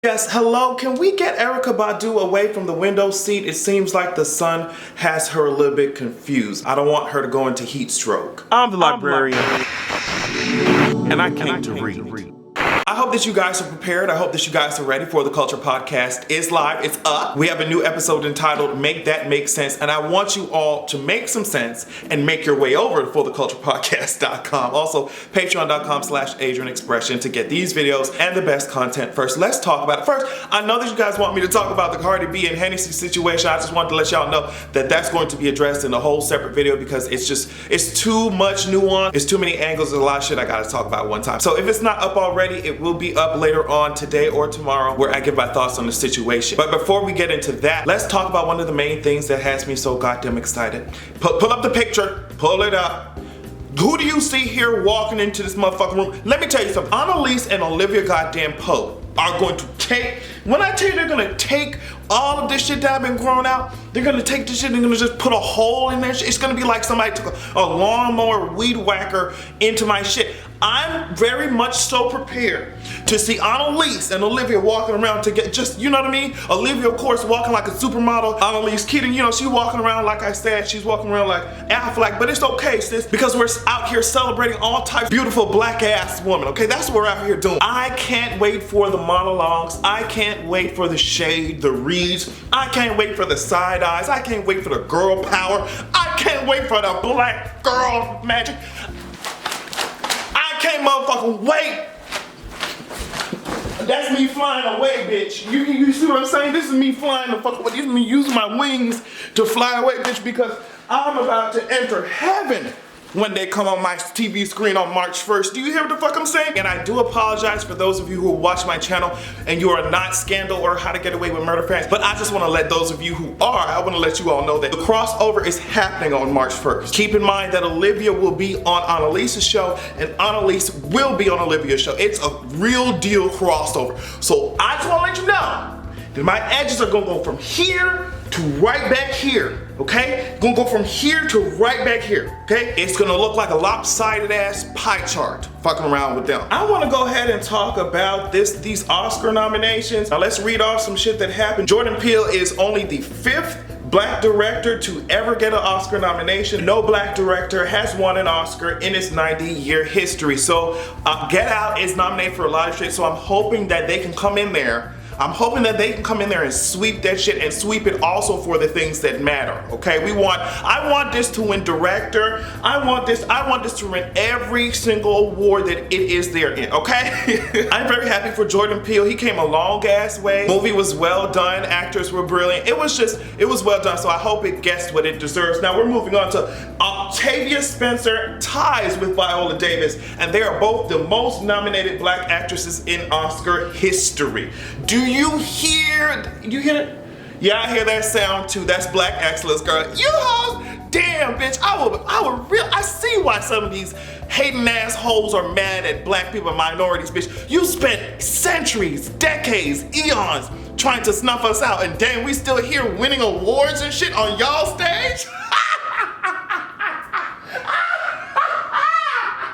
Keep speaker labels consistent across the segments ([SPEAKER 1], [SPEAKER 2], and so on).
[SPEAKER 1] Yes, hello. Can we get Erykah Badu away from the window seat? It seems like the sun has her a little bit confused. I don't want her to go into heat stroke.
[SPEAKER 2] I'm the librarian, and I came to read.
[SPEAKER 1] I hope that you guys are prepared. I hope that you guys are ready for the Culture Podcast. It's live. It's up. We have a new episode entitled Make That Make Sense. And I want you all to make some sense and make your way over to fortheculturepodcast.com. Also, patreon.com/AdrianExpression to get these videos and the best content first. Let's talk about it. First, I know that you guys want me to talk about the Cardi B and Hennessy situation. I just wanted to let y'all know that that's going to be addressed in a whole separate video because it's too much nuance. It's too many angles. There's a lot of shit I got to talk about one time. So if it's not up already, it will be up later on today or tomorrow where I give my thoughts on the situation. But before we get into that, let's talk about one of the main things that has me so goddamn excited. Pull up the picture. Pull it up. Who do you see here walking into this motherfucking room? Let me tell you something. Annalise and Olivia goddamn Pope are going to take, when I tell you they're gonna take all of this shit that I've been growing out, they're gonna take this shit and they're gonna just put a hole in there. It's gonna be like somebody took a lawnmower weed whacker into my shit. I'm very much so prepared to see Annalise and Olivia walking around to get just, you know what I mean? Olivia, of course, walking like a supermodel. Annalise Keating, you know, she's walking around, like I said, she's walking around like Affleck, but it's okay, sis, because we're out here celebrating all types of beautiful black ass women, okay? That's what we're out here doing. I can't wait for the monologues. I can't wait for the shade, the reads. I can't wait for the side eyes. I can't wait for the girl power. I can't wait for the black girl magic. I can't motherfucking wait. That's me flying away, bitch. You see what I'm saying? This is me flying the fuck away. This is me using my wings to fly away, bitch, because I'm about to enter heaven when they come on my TV screen on March 1st. Do you hear what the fuck I'm saying? And I do apologize for those of you who watch my channel and you are not Scandal or How to Get Away with Murder fans, but I just want to let those of you who are, I want to let you all know that the crossover is happening on March 1st. Keep in mind that Olivia will be on Annalise's show and Annalise will be on Olivia's show. It's a real deal crossover. So I just want to let you know that my edges are going to go from here to right back here, okay? Gonna go from here to right back here, okay? It's gonna look like a lopsided ass pie chart, fucking around with them. I wanna go ahead and talk about these Oscar nominations. Now let's read off some shit that happened. Jordan Peele is only the 5th black director to ever get an Oscar nomination. No black director has won an Oscar in its 90-year history. So Get Out is nominated for a lot of shit, so I'm hoping that they can come in there. I'm hoping that they can come in there and sweep that shit and sweep it also for the things that matter, okay? I want this to win director. I want this to win every single award that it is there in, okay? I'm very happy for Jordan Peele. He came a long ass way. Movie was well done. Actors were brilliant. It was well done, so I hope it gets what it deserves. Now we're moving on to Octavia Spencer ties with Viola Davis, and they are both the most nominated black actresses in Oscar history. Do you hear it? Yeah, I hear that sound too. That's black excellence, girl. You hoes, damn bitch. I see why some of these hating assholes are mad at black people and minorities, bitch. You spent centuries, decades, eons trying to snuff us out, and damn, we still here winning awards and shit on y'all stage?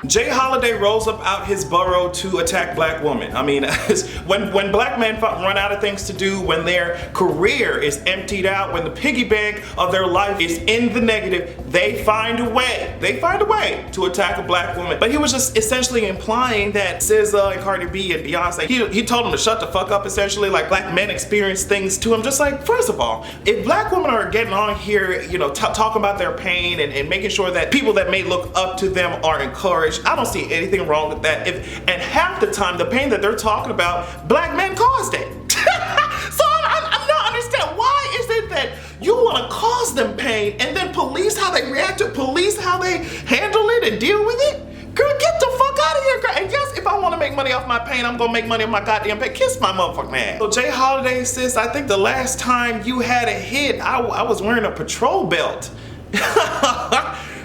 [SPEAKER 1] Jay Holiday rolls up out his burrow to attack black women. I mean, when black men run out of things to do, when their career is emptied out, when the piggy bank of their life is in the negative, they find a way. They find a way to attack a black woman. But he was just essentially implying that SZA and Cardi B and Beyonce, he told them to shut the fuck up, essentially, like black men experience things too. I'm just like, first of all, if black women are getting on here, you know, talking about their pain and making sure that people that may look up to them are encouraged, I don't see anything wrong with that. And half the time, the pain that they're talking about, black men caused it. So I'm not understanding, why is it that you want to cause them pain and then police how they react to police how they handle it and deal with it? Girl, get the fuck out of here, girl. And yes, if I want to make money off my pain, I'm gonna make money off my goddamn pain. Kiss my motherfucking ass. So Jay Holiday, sis, I think the last time you had a hit, I was wearing a patrol belt.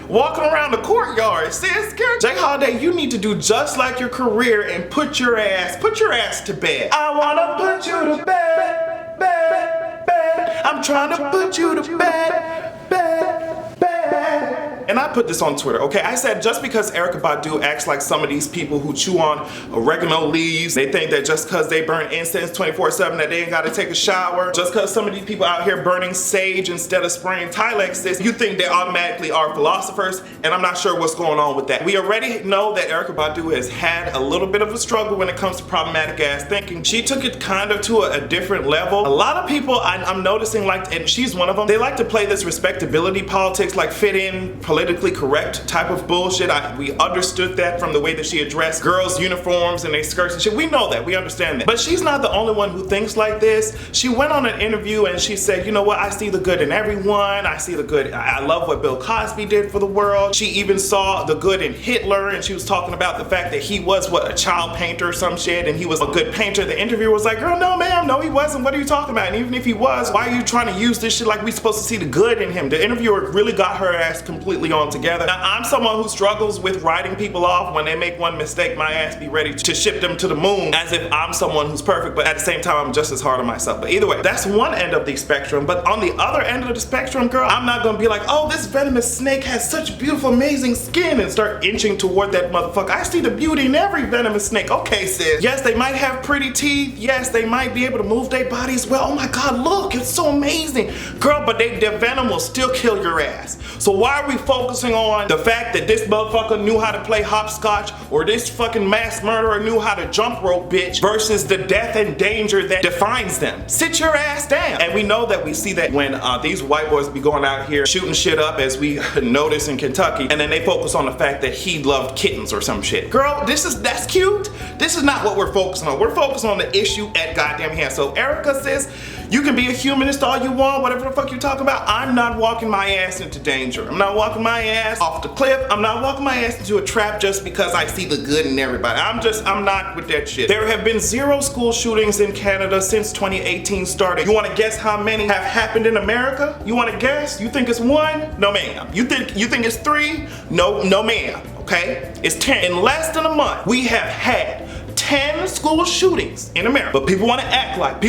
[SPEAKER 1] Walking around the courtyard, sis, girl. Jay Holiday, you need to do just like your career and put your ass to bed. I wanna put you to bed, bed, bed. I'm trying to put you to bed, bed, bed. And I put this on Twitter, okay? I said just because Erykah Badu acts like some of these people who chew on oregano leaves, they think that just because they burn incense 24/7 that they ain't gotta take a shower. Just because some of these people out here burning sage instead of spraying Tilexes, you think they automatically are philosophers, and I'm not sure what's going on with that. We already know that Erykah Badu has had a little bit of a struggle when it comes to problematic ass thinking. She took it kind of to a different level. A lot of people I'm noticing, like, and she's one of them, they like to play this respectability politics, like fit in, politically correct type of bullshit. We understood that from the way that she addressed girls' uniforms and their skirts and shit. We know that, we understand that. But she's not the only one who thinks like this. She went on an interview and she said, you know what, I see the good in everyone. I see the good. I love what Bill Cosby did for the world. She even saw the good in Hitler, and she was talking about the fact that he was, what, a child painter or some shit, and he was a good painter. The interviewer was like, girl, no ma'am, no he wasn't. What are you talking about? And even if he was, why are you trying to use this shit like we supposed to see the good in him? The interviewer really got her ass completely on together. Now, I'm someone who struggles with writing people off. When they make one mistake, my ass be ready to ship them to the moon as if I'm someone who's perfect, but at the same time, I'm just as hard on myself. But either way, that's one end of the spectrum. But on the other end of the spectrum, girl, I'm not gonna be like, oh, this venomous snake has such beautiful, amazing skin, and start inching toward that motherfucker. I see the beauty in every venomous snake. Okay, sis. Yes, they might have pretty teeth. Yes, they might be able to move their bodies well. Oh my God, look, it's so amazing. Girl, but their venom will still kill your ass. So why are we focusing on the fact that this motherfucker knew how to play hopscotch, or this fucking mass murderer knew how to jump rope, bitch, versus the death and danger that defines them? Sit your ass down. And we know that we see that when these white boys be going out here shooting shit up, as we notice in Kentucky, and then they focus on the fact that he loved kittens or some shit. Girl, that's cute. This is not what we're focusing on. We're focusing on the issue at goddamn hand. So Erykah says, you can be a humanist all you want, whatever the fuck you talk about. I'm not walking my ass into danger. I'm not walking my ass off the cliff. I'm not walking my ass into a trap just because I see the good in everybody. I'm not with that shit. There have been 0 school shootings in Canada since 2018 started. You want to guess how many have happened in America? You want to guess? You think it's 1? No ma'am. You think it's 3? No ma'am. Okay? It's 10. In less than a month, we have had 10 school shootings in America. But people want to act like.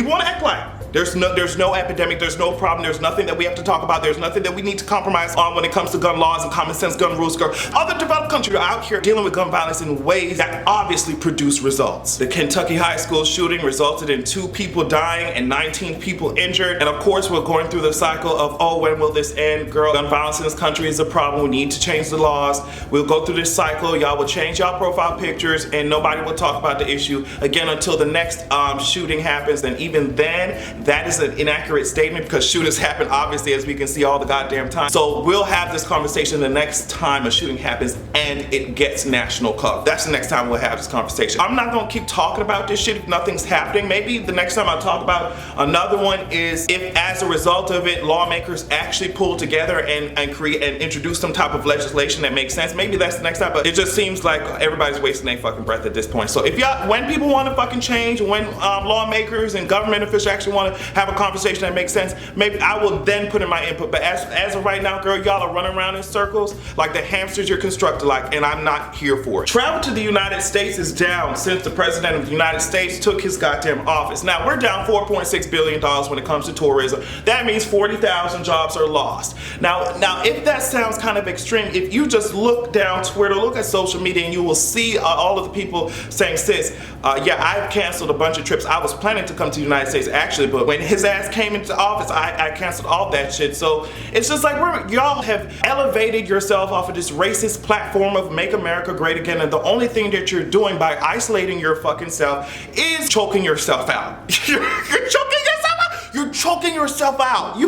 [SPEAKER 1] There's no epidemic, there's no problem, there's nothing that we have to talk about, there's nothing that we need to compromise on when it comes to gun laws and common sense gun rules. Other developed countries are out here dealing with gun violence in ways that obviously produce results. The Kentucky high school shooting resulted in 2 people dying and 19 people injured. And of course, we're going through the cycle of, oh, when will this end? Girl, gun violence in this country is a problem. We need to change the laws. We'll go through this cycle. Y'all will change y'all profile pictures and nobody will talk about the issue again until the next shooting happens. And even then, that is an inaccurate statement because shootings happen, obviously, as we can see all the goddamn time. So we'll have this conversation the next time a shooting happens and it gets national cover. That's the next time we'll have this conversation. I'm not gonna keep talking about this shit if nothing's happening. Maybe the next time I talk about another one is if, as a result of it, lawmakers actually pull together and create and introduce some type of legislation that makes sense. Maybe that's the next time, but it just seems like everybody's wasting their fucking breath at this point. So if y'all, when people want to fucking change, when lawmakers and government officials actually want to have a conversation that makes sense, maybe I will then put in my input. But as of right now, girl, y'all are running around in circles like the hamsters you're constructed like, and I'm not here for it. Travel to the United States is down since the president of the United States took his goddamn office. Now, we're down $4.6 billion when it comes to tourism. That means 40,000 jobs are lost. Now, if that sounds kind of extreme, if you just look down Twitter, look at social media, and you will see all of the people saying, sis, yeah, I've canceled a bunch of trips. I was planning to come to the United States actually, but when his ass came into office, I canceled all that shit. So it's just like y'all have elevated yourself off of this racist platform of Make America Great Again, and the only thing that you're doing by isolating your fucking self is choking yourself out. You're choking yourself out. You're choking yourself out.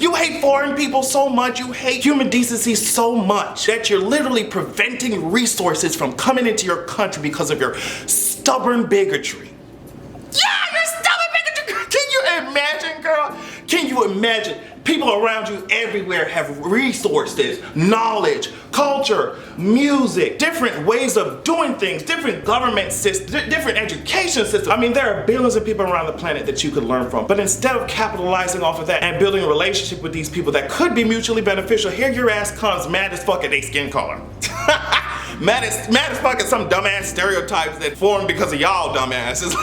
[SPEAKER 1] You hate foreign people so much, you hate human decency so much that you're literally preventing resources from coming into your country because of your stubborn bigotry. Yeah, your stubborn bigotry. Can you imagine, girl? Can you imagine? People around you everywhere have resources, knowledge, culture, music, different ways of doing things, different government systems, different education systems. I mean, there are billions of people around the planet that you could learn from. But instead of capitalizing off of that and building a relationship with these people that could be mutually beneficial, here your ass comes mad as fuck at their skin color. Mad as fuck at some dumbass stereotypes that formed because of y'all dumbasses.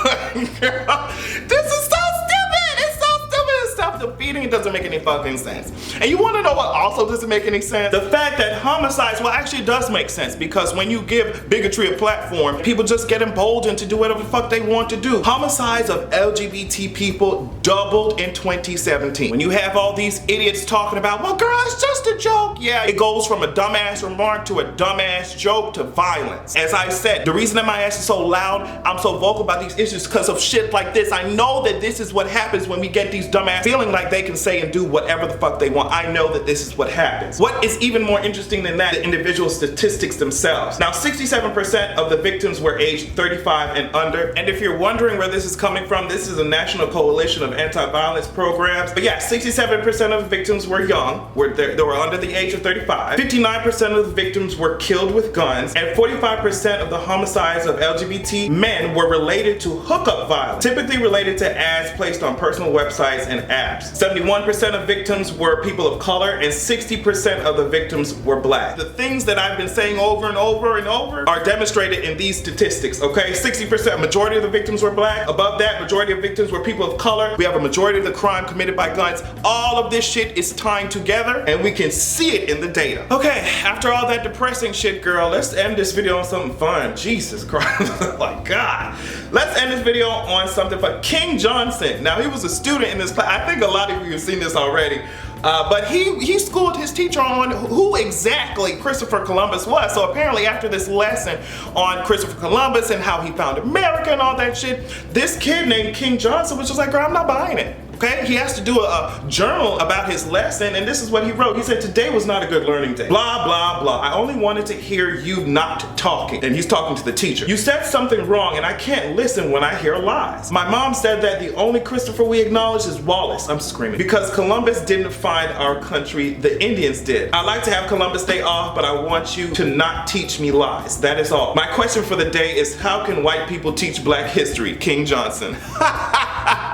[SPEAKER 1] Girl, this is so stupid. It's so stupid. It's tough to be eating, it doesn't make any fucking sense. And you wanna know what also doesn't make any sense? The fact that homicides, well actually it does make sense, because when you give bigotry a platform, people just get emboldened to do whatever the fuck they want to do. Homicides of LGBT people doubled in 2017. When you have all these idiots talking about, well girl, it's just a joke. Yeah, it goes from a dumbass remark to a dumbass joke to violence. As I said, the reason that my ass is so loud, I'm so vocal about these issues because of shit like this. I know that this is what happens when we get these dumbass feeling like they can say and do whatever the fuck they want. I know that this is what happens. What is even more interesting than that, the individual statistics themselves. Now, 67% of the victims were aged 35 and under. And if you're wondering where this is coming from, this is a national coalition of anti-violence programs. But yeah, 67% of the victims were young, they were under the age of 35. 59% of the victims were killed with guns, and 45% of the homicides of LGBT men were related to hookup violence, typically related to ads placed on personal websites and apps. 71% of victims were people of color, and 60% of the victims were black. The things that I've been saying over and over and over are demonstrated in these statistics, okay? 60%, majority of the victims were black. Above that, majority of victims were people of color. We have a majority of the crime committed by guns. All of this shit is tying together, and we can see it in the data. Okay, after all that depressing shit, girl, let's end this video on something fun. Jesus Christ, oh my God. Let's end this video on something fun. King Johnson. Now, he was a student in this class. I think a lot of you have seen this already. But he schooled his teacher on who exactly Christopher Columbus was. So apparently after this lesson on Christopher Columbus and how he found America and all that shit, this kid named King Johnson was just like, girl, I'm not buying it. Okay, he has to do a journal about his lesson, and this is what he wrote. He said, today was not a good learning day. Blah, blah, blah. I only wanted to hear you not talking. And he's talking to the teacher. You said something wrong, and I can't listen when I hear lies. My mom said that the only Christopher we acknowledge is Wallace. I'm screaming. Because Columbus didn't find our country, the Indians did. I like to have Columbus Day off, but I want you to not teach me lies. That is all. My question for the day is, how can white people teach black history? King Johnson.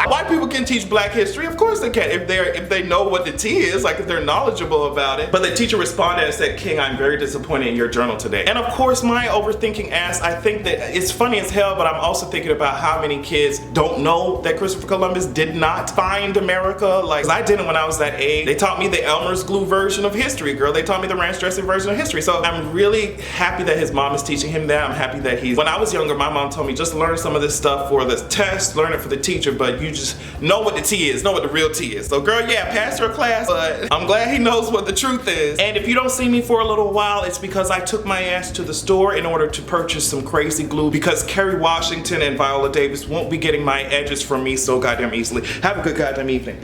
[SPEAKER 1] White people can teach black history, of course they can, if they know what the tea is, like if they're knowledgeable about it. But the teacher responded and said, King, I'm very disappointed in your journal today. And of course, my overthinking ass, I think that it's funny as hell, but I'm also thinking about how many kids don't know that Christopher Columbus did not find America. Like, I didn't when I was that age. They taught me the Elmer's glue version of history, girl. They taught me the ranch dressing version of history. So I'm really happy that his mom is teaching him that. I'm happy that when I was younger, my mom told me, just learn some of this stuff for the test, learn it for the teacher, but you just know what the tea is, know what the real tea is. So girl, yeah, pass your class, but I'm glad he knows what the truth is. And if you don't see me for a little while, it's because I took my ass to the store in order to purchase some crazy glue, because Kerry Washington and Viola Davis won't be getting my edges from me so goddamn easily. Have a good goddamn evening.